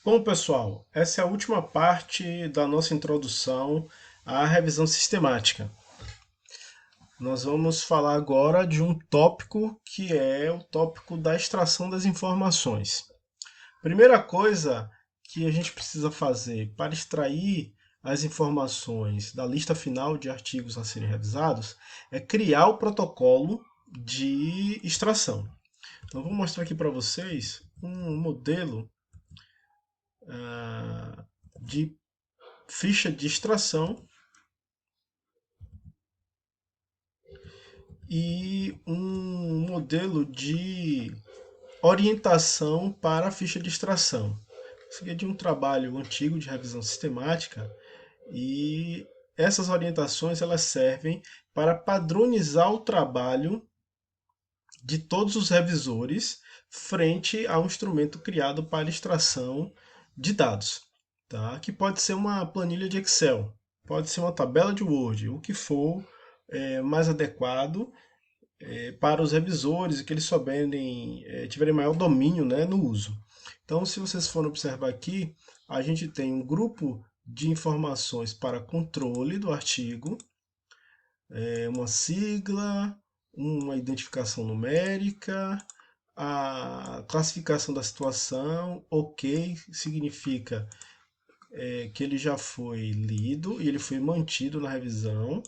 Bom, pessoal, essa é a última parte da nossa introdução à revisão sistemática. Nós vamos falar agora de um tópico que é o tópico da extração das informações. Primeira coisa que a gente precisa fazer para extrair as informações da lista final de artigos a serem revisados é criar o protocolo de extração. Então, vou mostrar aqui para vocês um modelo de ficha de extração e um modelo de orientação para a ficha de extração. Isso aqui é de um trabalho antigo de revisão sistemática e essas orientações elas servem para padronizar o trabalho de todos os revisores frente a um instrumento criado para extração de dados, tá? Que pode ser uma planilha de Excel, pode ser uma tabela de Word, o que for mais adequado para os revisores e que eles souberem, tiverem maior domínio, né, no uso. Então, se vocês forem observar aqui, a gente tem um grupo de informações para controle do artigo, uma sigla, uma identificação numérica, a classificação da situação, ok, significa que ele já foi lido e ele foi mantido na revisão.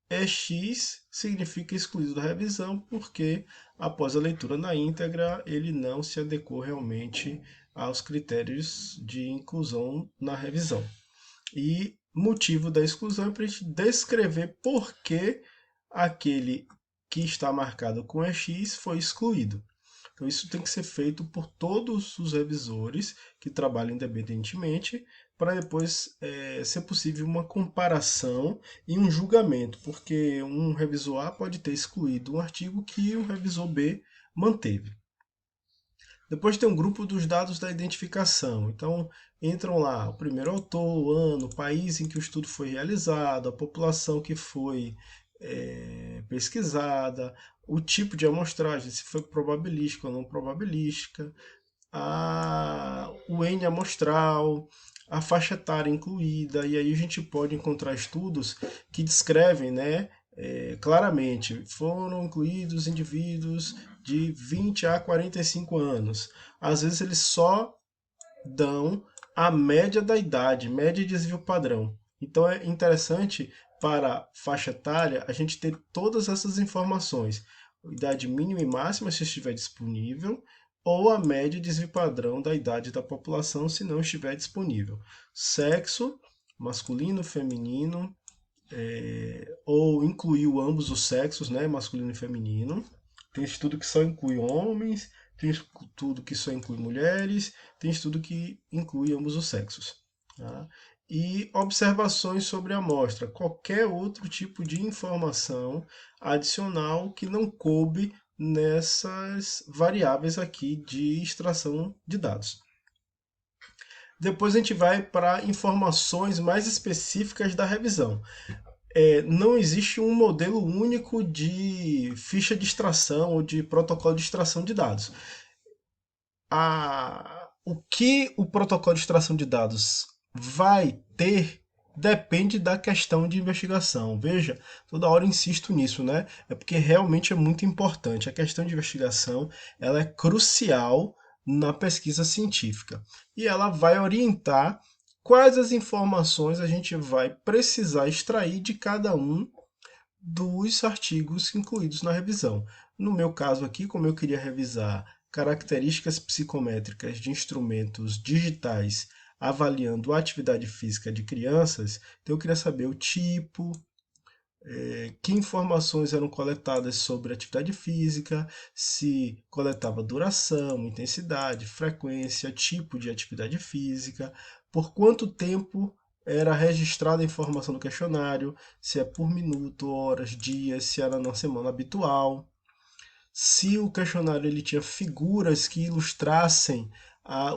EX significa excluído da revisão porque, após a leitura na íntegra, ele não se adequou realmente aos critérios de inclusão na revisão. E motivo da exclusão é para a gente descrever por que aquele que está marcado com EX foi excluído. Então, isso tem que ser feito por todos os revisores que trabalham independentemente, para depois ser possível uma comparação e um julgamento, porque um revisor A pode ter excluído um artigo que o revisor B manteve. Depois tem um grupo dos dados da identificação. Então, entram lá o primeiro autor, o ano, o país em que o estudo foi realizado, a população que foi pesquisada, o tipo de amostragem, se foi probabilística ou não probabilística, o N amostral, a faixa etária incluída, e aí a gente pode encontrar estudos que descrevem, né, claramente, foram incluídos indivíduos de 20 a 45 anos. Às vezes eles só dão a média da idade, média de desvio padrão. Então é interessante para faixa etária a gente ter todas essas informações. Idade mínima e máxima, se estiver disponível, ou a média de desvio padrão da idade da população, se não estiver disponível. Sexo, masculino, feminino, ou incluiu ambos os sexos, né, masculino e feminino. Tem estudo que só inclui homens, tem estudo que só inclui mulheres, tem estudo que inclui ambos os sexos. Tá? E observações sobre a amostra, qualquer outro tipo de informação adicional que não coube nessas variáveis aqui de extração de dados. Depois a gente vai para informações mais específicas da revisão. Não existe um modelo único de ficha de extração ou de protocolo de extração de dados. O que o protocolo de extração de dados vai ter depende da questão de investigação. Veja, toda hora eu insisto nisso, né? É porque realmente é muito importante. A questão de investigação, ela é crucial na pesquisa científica e ela vai orientar quais as informações a gente vai precisar extrair de cada um dos artigos incluídos na revisão. No meu caso aqui, como eu queria revisar características psicométricas de instrumentos digitais avaliando a atividade física de crianças, então eu queria saber o tipo, que informações eram coletadas sobre atividade física, se coletava duração, intensidade, frequência, tipo de atividade física, por quanto tempo era registrada a informação do questionário, se é por minuto, horas, dias, se era na semana habitual, se o questionário ele tinha figuras que ilustrassem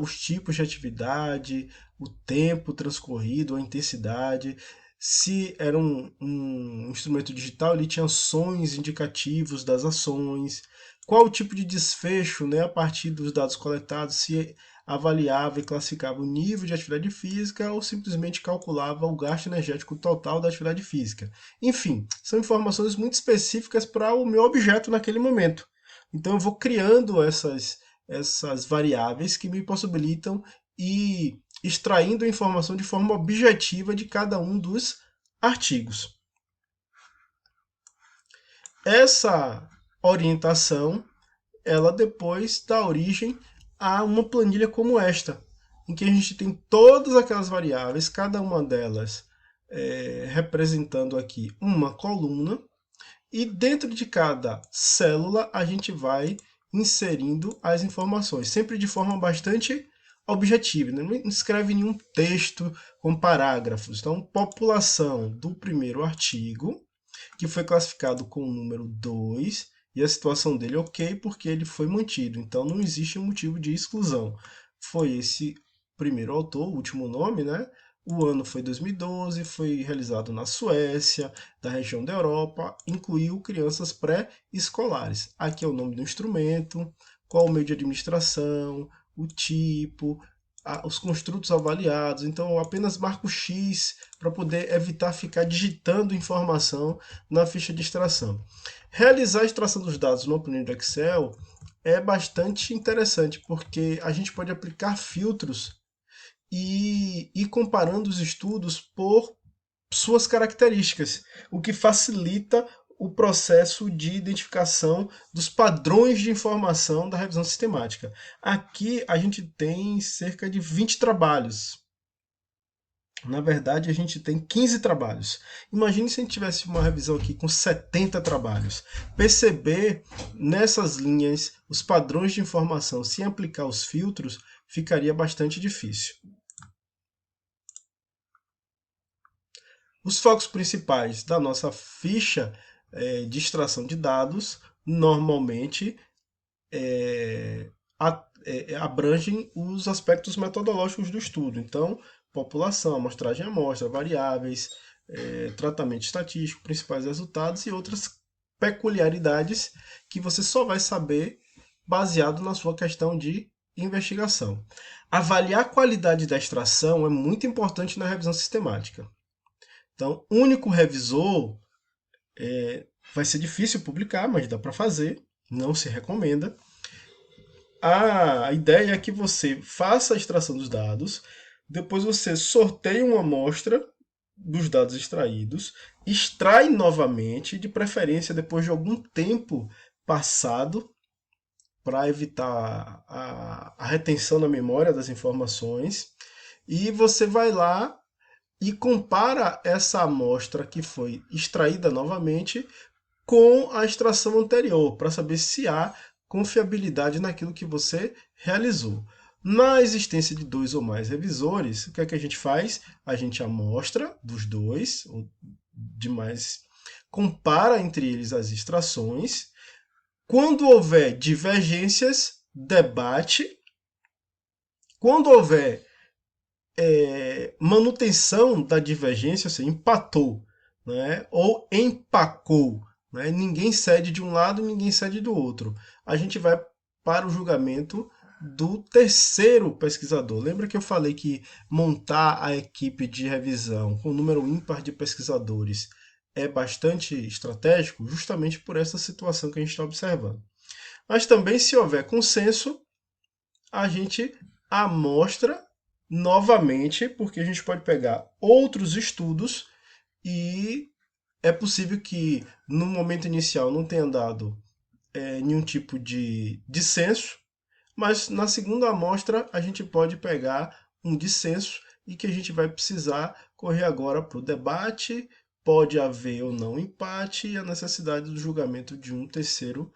os tipos de atividade, o tempo transcorrido, a intensidade, se era um instrumento digital, ele tinha sons indicativos das ações, qual o tipo de desfecho, né, a partir dos dados coletados, se avaliava e classificava o nível de atividade física ou simplesmente calculava o gasto energético total da atividade física. Enfim, são informações muito específicas para o meu objeto naquele momento. Então eu vou criando essas variáveis que me possibilitam ir extraindo a informação de forma objetiva de cada um dos artigos. Essa orientação, ela depois dá origem a uma planilha como esta, em que a gente tem todas aquelas variáveis, cada uma delas representando aqui uma coluna, e dentro de cada célula a gente vai inserindo as informações, sempre de forma bastante objetiva, né? Não escreve nenhum texto com parágrafos. Então, população do primeiro artigo, que foi classificado com o número 2, e a situação dele é ok, porque ele foi mantido. Então, não existe motivo de exclusão. Foi esse primeiro autor, o último nome, né? O ano foi 2012, foi realizado na Suécia, da região da Europa, incluiu crianças pré-escolares. Aqui é o nome do instrumento, qual o meio de administração, o tipo, os construtos avaliados. Então, eu apenas marco X para poder evitar ficar digitando informação na ficha de extração. Realizar a extração dos dados no planilha do Excel é bastante interessante, porque a gente pode aplicar filtros e ir comparando os estudos por suas características, o que facilita o processo de identificação dos padrões de informação da revisão sistemática. Aqui a gente tem cerca de 20 trabalhos. Na verdade, a gente tem 15 trabalhos. Imagine se a gente tivesse uma revisão aqui com 70 trabalhos. Perceber nessas linhas os padrões de informação sem aplicar os filtros ficaria bastante difícil. Os focos principais da nossa ficha de extração de dados normalmente abrangem os aspectos metodológicos do estudo. Então, população, amostragem amostra, variáveis, tratamento estatístico, principais resultados e outras peculiaridades que você só vai saber baseado na sua questão de investigação. Avaliar a qualidade da extração é muito importante na revisão sistemática. Então, único revisor vai ser difícil publicar, mas dá para fazer, não se recomenda. A ideia é que você faça a extração dos dados, depois você sorteia uma amostra dos dados extraídos, extrai novamente, de preferência depois de algum tempo passado, para evitar a retenção na memória das informações, e você vai lá e compara essa amostra que foi extraída novamente com a extração anterior, para saber se há confiabilidade naquilo que você realizou. Na existência de dois ou mais revisores, o que é que a gente faz? A gente amostra dos dois, ou demais, compara entre eles as extrações. Quando houver divergências, debate. Quando houver manutenção da divergência, ou seja, empatou, né, ou empacou, né, ninguém cede de um lado, ninguém cede do outro. A gente vai para o julgamento do terceiro pesquisador. Lembra que eu falei que montar a equipe de revisão com um número ímpar de pesquisadores é bastante estratégico, justamente por essa situação que a gente está observando. Mas também, se houver consenso, a gente amostra novamente, porque a gente pode pegar outros estudos e é possível que no momento inicial não tenha dado nenhum tipo de dissenso, mas na segunda amostra a gente pode pegar um dissenso e que a gente vai precisar correr agora para o debate, pode haver ou não empate e a necessidade do julgamento de um terceiro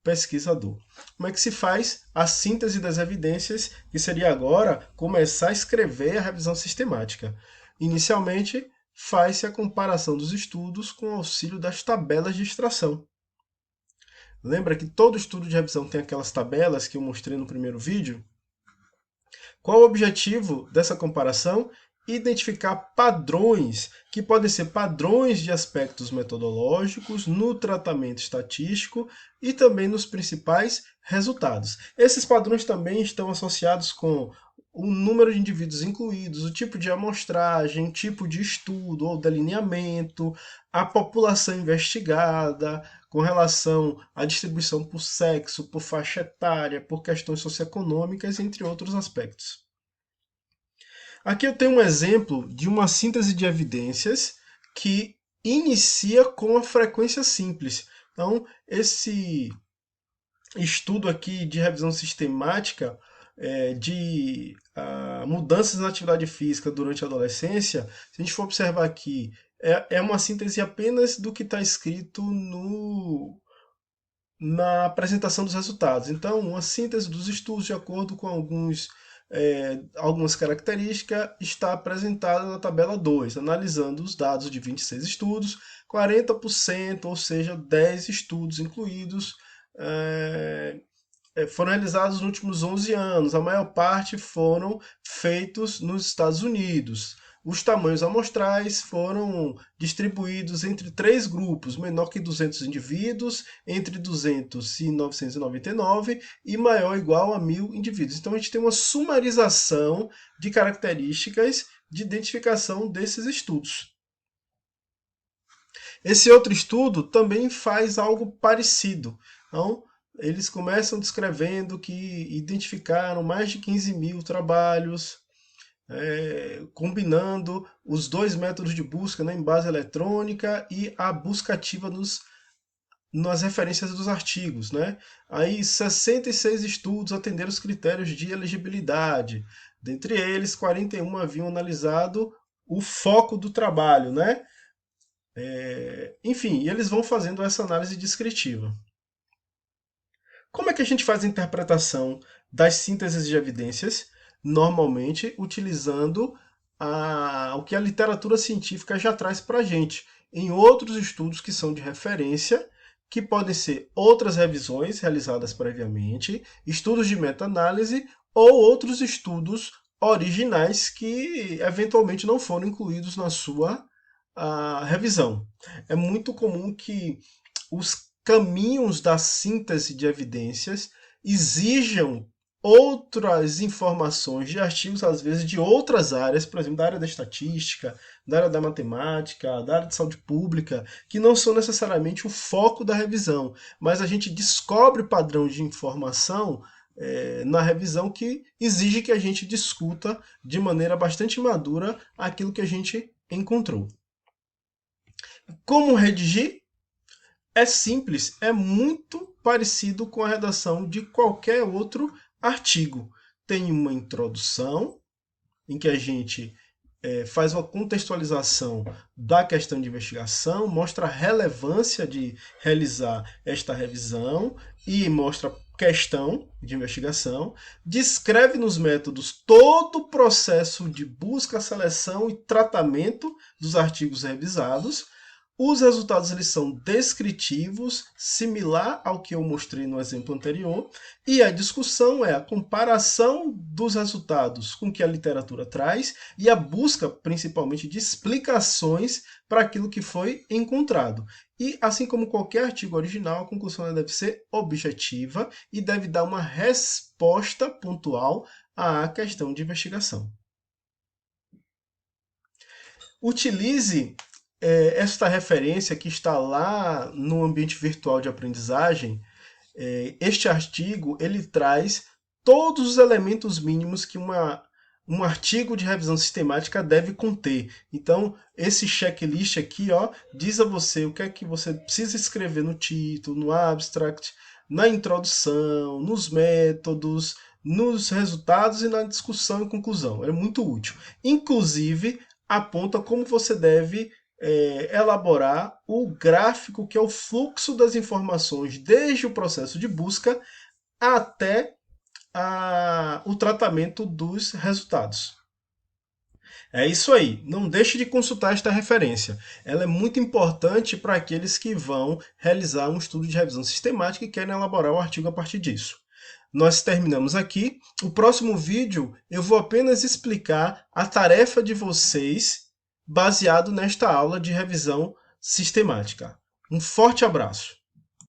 pesquisador. Como é que se faz a síntese das evidências, que seria agora começar a escrever a revisão sistemática? Inicialmente, faz-se a comparação dos estudos com o auxílio das tabelas de extração. Lembra que todo estudo de revisão tem aquelas tabelas que eu mostrei no primeiro vídeo? Qual o objetivo dessa comparação? identificar padrões, que podem ser padrões de aspectos metodológicos no tratamento estatístico e também nos principais resultados. Esses padrões também estão associados com o número de indivíduos incluídos, o tipo de amostragem, tipo de estudo ou delineamento, a população investigada, com relação à distribuição por sexo, por faixa etária, por questões socioeconômicas, entre outros aspectos. Aqui eu tenho um exemplo de uma síntese de evidências que inicia com a frequência simples. Então, esse estudo aqui de revisão sistemática de mudanças na atividade física durante a adolescência, se a gente for observar aqui, é uma síntese apenas do que está escrito na apresentação dos resultados. Então, uma síntese dos estudos de acordo com algumas características está apresentada na tabela 2, analisando os dados de 26 estudos, 40%, ou seja, 10 estudos incluídos, foram realizados nos últimos 11 anos. A maior parte foram feitos nos Estados Unidos. Os tamanhos amostrais foram distribuídos entre 3 grupos, menor que 200 indivíduos, entre 200 e 999 e maior ou igual a 1.000 indivíduos. Então a gente tem uma sumarização de características de identificação desses estudos. Esse outro estudo também faz algo parecido. Então, eles começam descrevendo que identificaram mais de 15.000 trabalhos, combinando os 2 métodos de busca, né, em base eletrônica e a busca ativa nas referências dos artigos. Né? Aí 66 estudos atenderam os critérios de elegibilidade. Dentre eles, 41 haviam analisado o foco do trabalho. Né? Enfim, eles vão fazendo essa análise descritiva. Como é que a gente faz a interpretação das sínteses de evidências? Normalmente utilizando o que a literatura científica já traz para a gente, em outros estudos que são de referência, que podem ser outras revisões realizadas previamente, estudos de meta-análise ou outros estudos originais que eventualmente não foram incluídos na sua revisão. É muito comum que os caminhos da síntese de evidências exijam outras informações de artigos, às vezes de outras áreas, por exemplo, da área da estatística, da área da matemática, da área de saúde pública, que não são necessariamente o foco da revisão, mas a gente descobre padrão de informação na revisão que exige que a gente discuta de maneira bastante madura aquilo que a gente encontrou. Como redigir? É simples, é muito parecido com a redação de qualquer outro artigo. Tem uma introdução, em que a gente faz uma contextualização da questão de investigação, mostra a relevância de realizar esta revisão e mostra a questão de investigação, descreve nos métodos todo o processo de busca, seleção e tratamento dos artigos revisados. Os resultados eles são descritivos, similar ao que eu mostrei no exemplo anterior, e a discussão é a comparação dos resultados com o que a literatura traz e a busca, principalmente, de explicações para aquilo que foi encontrado. E, assim como qualquer artigo original, a conclusão deve ser objetiva e deve dar uma resposta pontual à questão de investigação. Utilize esta referência que está lá no ambiente virtual de aprendizagem. Este artigo ele traz todos os elementos mínimos que um artigo de revisão sistemática deve conter. Então, esse checklist aqui diz a você o que é que você precisa escrever no título, no abstract, na introdução, nos métodos, nos resultados e na discussão e conclusão. É muito útil. Inclusive, aponta como você deve elaborar o gráfico, que é o fluxo das informações desde o processo de busca até o tratamento dos resultados. É isso aí, não deixe de consultar esta referência. Ela é muito importante para aqueles que vão realizar um estudo de revisão sistemática e querem elaborar o artigo a partir disso. Nós terminamos aqui. O próximo vídeo eu vou apenas explicar a tarefa de vocês baseado nesta aula de revisão sistemática. Um forte abraço!